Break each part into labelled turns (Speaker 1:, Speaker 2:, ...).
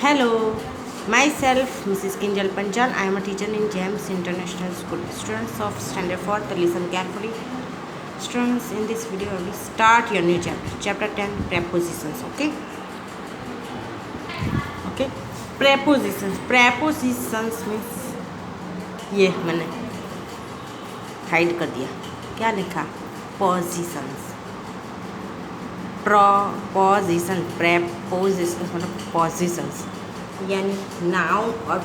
Speaker 1: Hello, myself Mrs. Kinjal Panchal. I am a teacher in James International School. Students of Standard 4th, listen carefully. Students, in this video, we start your new chapter. Chapter 10, Prepositions. Okay. Prepositions. Prepositions means ये मैंने hide कर दिया. क्या लिखा? Positions. Preposition. Prepositions मतलब positions, यानी noun और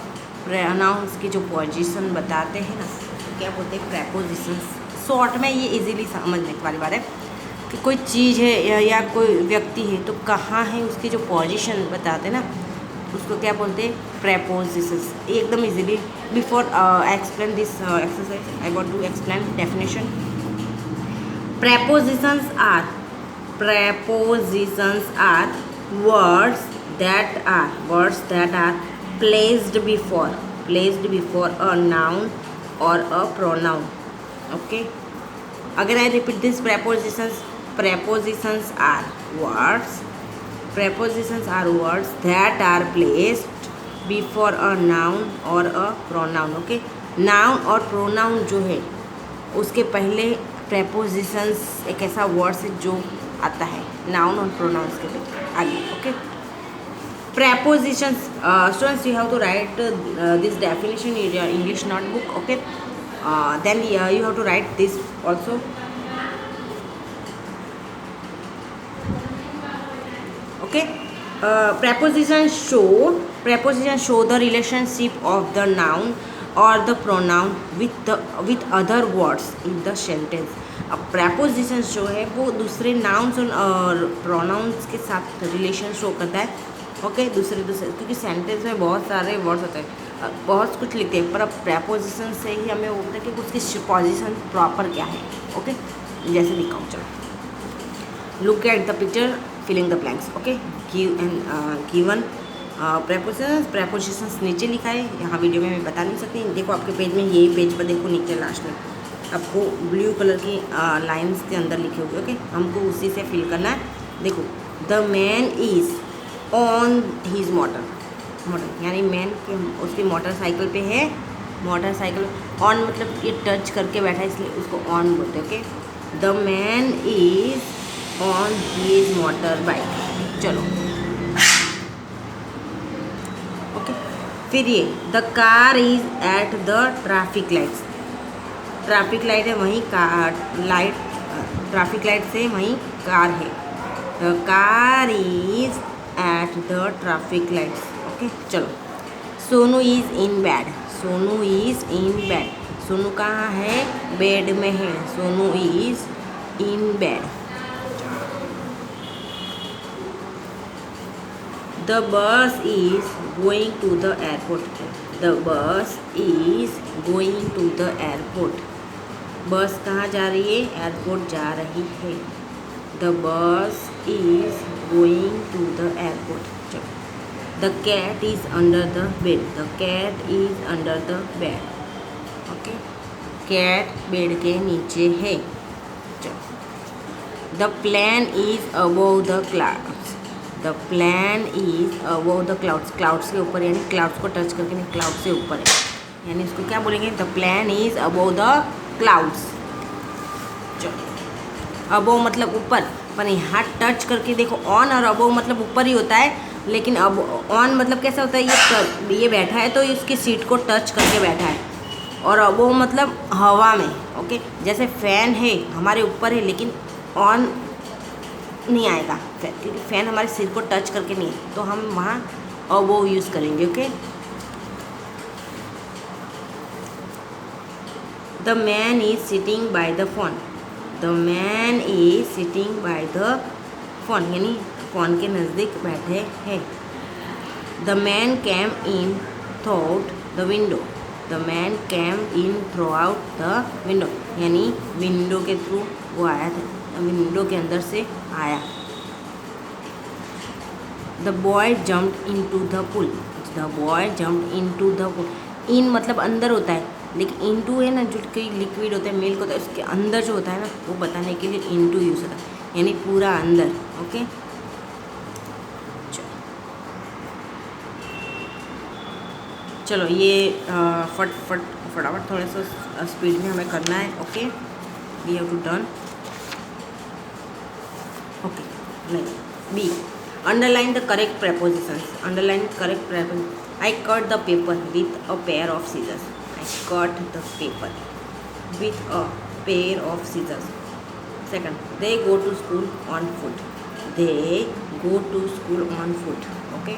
Speaker 1: pronounce की जो पोजीशन बताते हैं ना, क्या बोलते हैं? प्रेपोजिशंस. शॉर्ट में ये इजीली समझने वाली बात है कि कोई चीज़ है या कोई व्यक्ति है तो कहाँ है उसकी जो पोजीशन बताते हैं ना, उसको क्या बोलते हैं? प्रेपोजिशंस. एकदम easily. Before explain this exercise I want to explain definition. Prepositions are words that are placed before a noun or a pronoun. Okay. Again I repeat this. Prepositions are words that are placed before a noun or a pronoun. Okay. Noun और pronoun जो है उसके पहले prepositions एक ऐसा words है जो आता है नाउन और प्रोनाउंस के लिए आगे. Okay. Prepositions. Students, you have to write this definition in your English notebook. Okay. Then you have to write this also. Okay. Prepositions show the relationship of the noun or the pronoun with other words in the sentence. अब prepositions जो है वो दूसरे nouns और pronouns के साथ relation show करता है. ओके. दूसरे क्योंकि सेंटेंस में बहुत सारे वर्ड्स होते हैं, बहुत कुछ लिखते हैं, पर अब preposition से ही हमें वो होता है कि उसकी पोजिशन प्रॉपर क्या है. ओके. जैसे दिखाऊँ, चलो. Look at the picture, filling the blanks. Okay. Given prepositions नीचे लिखा है, यहाँ वीडियो में मैं बता नहीं सकती. देखो आपके पेज में, यही पेज पर देखो नीचे लास्ट में आपको ब्लू कलर की लाइंस के अंदर लिखे हुए. ओके. हमको उसी से फिल करना है. देखो, the man is on his motor, यानी मैन के उसकी मोटरसाइकिल पे है. मोटरसाइकिल ऑन मतलब ये टच करके बैठा है, इसलिए उसको ऑन बोलते हैं. Okay. The man is on his motorbike. चलो. ओके. फिर ये the car is at the traffic lights. Traffic light है वहीं कार लाइट, ट्रैफिक लाइट से वहीं कार है. The car is at the traffic lights. Okay. चलो. Sonu is in bed. Sonu is in bed. Sonu कहाँ है? बेड में है. Sonu is in bed. The bus is going to the airport. The bus is going to the airport. बस कहाँ जा रही है? एयरपोर्ट जा रही है. The bus is going to the airport. चलो. The cat is under the bed. The cat is under the bed. Okay. Cat bed के नीचे है. चलो. The plane is above the clouds. The plane is above the clouds. Clouds के ऊपर, यानी clouds को touch करके नहीं, क्लाउड से ऊपर है, यानी इसको क्या बोलेंगे? The plane is above the clouds. चलो. अबव मतलब ऊपर, पर यहाँ टच करके देखो, ऑन और अबव मतलब ऊपर ही होता है, लेकिन अब ऑन मतलब कैसा होता है? ये बैठा है तो इसकी सीट को टच करके बैठा है, और अबव मतलब हवा में. ओके. जैसे फ़ैन है हमारे ऊपर है, लेकिन ऑन नहीं आएगा क्योंकि फ़ैन हमारे सिर को टच करके नहीं है, तो हम वहाँ अबव यूज़ करेंगे. Okay. The man is sitting by the phone. The man is sitting by the phone, यानी फ़ोन के नज़दीक बैठे हैं. The man came in through the window. The man came in through out the window, यानी window के through वो आया था, विंडो के अंदर से आया. The boy jumped into the pool. The boy jumped into the pool. In मतलब अंदर होता है, लेकिन इनटू है ना, जो कोई लिक्विड होता है, मिल्क होता है, उसके अंदर जो होता है ना, वो बताने के लिए इनटू यूज़ होता है, यानी पूरा अंदर. ओके. चलो ये फटाफट थोड़ा सा स्पीड में हमें करना है. Okay, we have to done. Okay, नहीं, B, underline the correct prepositions. Underline correct preposition. I cut the paper with a pair of scissors. I cut the paper with a pair of scissors. Second, they go to school on foot. They go to school on foot. Okay.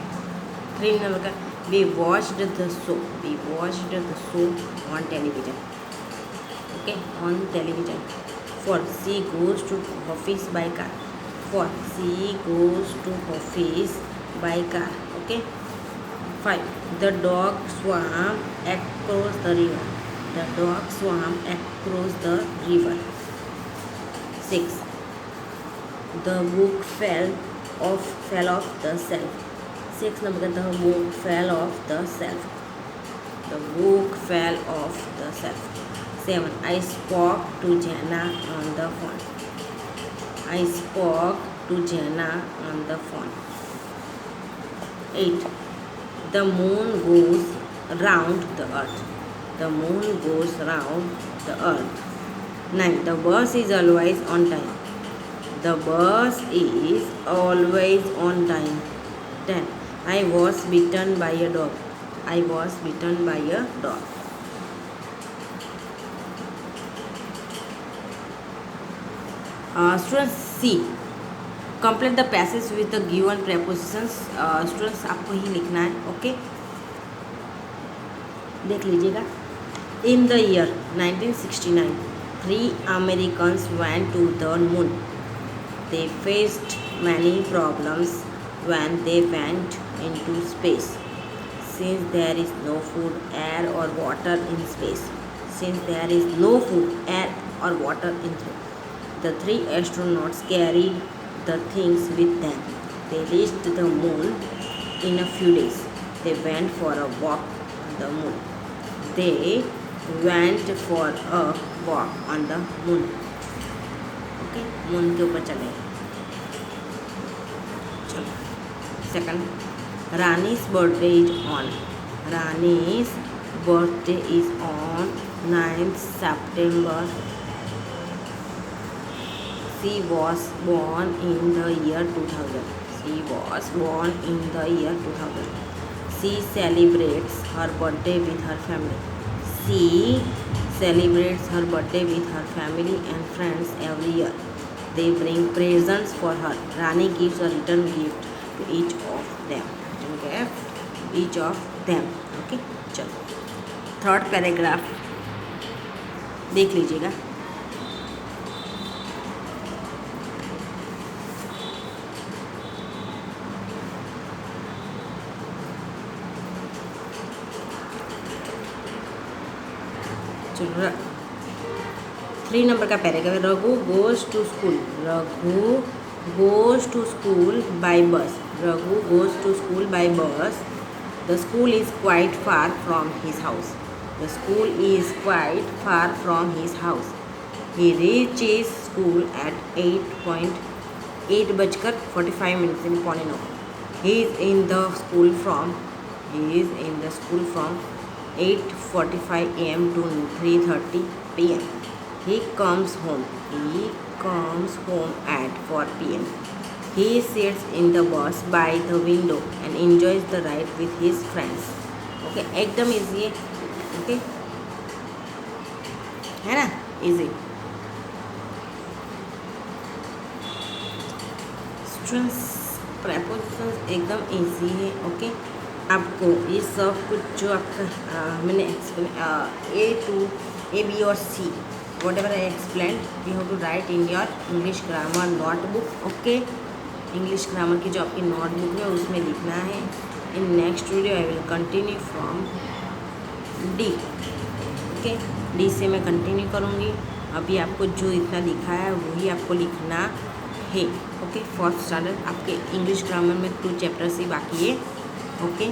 Speaker 1: 3 number, we watched the show. We watched the show on television. Okay, on television. 4, she goes to office by car. 4, she goes to office by car. Okay. 5, the dog swam across the river. The dog swam across the river. 6, the book fell off the shelf. 6 number, the book fell off the shelf. The book fell off the shelf. 7, I spoke to Jana on the phone. I spoke to Jana on the phone. 8, the moon goes round the earth. The moon goes round the earth. 9, the bus is always on time. The bus is always on time. 10, I was bitten by a dog. I was bitten by a dog. Students, C, complete the passage with the given prepositions. Students, आपको ही लिखना है. Okay, देख लीजिएगा. In the year 1969, 3 Americans went to the moon. They faced many problems when they went into space. Since there is no food, air or water in space. Since there is no food, air or water in space, the 3 astronauts carried the things with them. They reached the moon in a few days. They went for a walk on the moon. They went for a walk on the moon. Okay, moon के ऊपर चले. चलो. Second, Rani's birthday is on. Rani's birthday is on 9th September. She was born in the year 2000. She was born in the year 2000. She celebrates her birthday with her family. She celebrates her birthday with her family and friends every year. They bring presents for her. Rani gives a return gift to each of them. Each of them. Okay, चलो. Third paragraph देख लीजिएगा. चलो, 3 number का paragraph. Raghu goes to school. Raghu goes to school by bus. Raghu goes to school by bus. The school is quite far from his house. The school is quite far from his house. He reaches school at 8 बजकर 45 minute इन पौने 9. He is in the school from 8:45 a.m. to 3:30 p.m. He comes home at 4 p.m. He sits in the bus by the window and enjoys the ride with his friends. Okay, एकदम easy है. Okay, है ना, easy. Students, prepositions एकदम easy है. Okay, आपको ये सब कुछ जो आपका मैंने ए बी और C whatever I explain, you have to write in your English grammar notebook. Okay, English grammar की जो आपकी नोटबुक है उसमें लिखना है. In next video I will continue from D. Okay, D से मैं कंटिन्यू करूँगी. अभी आपको जो इतना लिखा है वही आपको लिखना है. ओके, फर्स्ट स्टैंडर्ड आपके इंग्लिश ग्रामर में 2 चैप्टर्स ही बाकी है. ओके,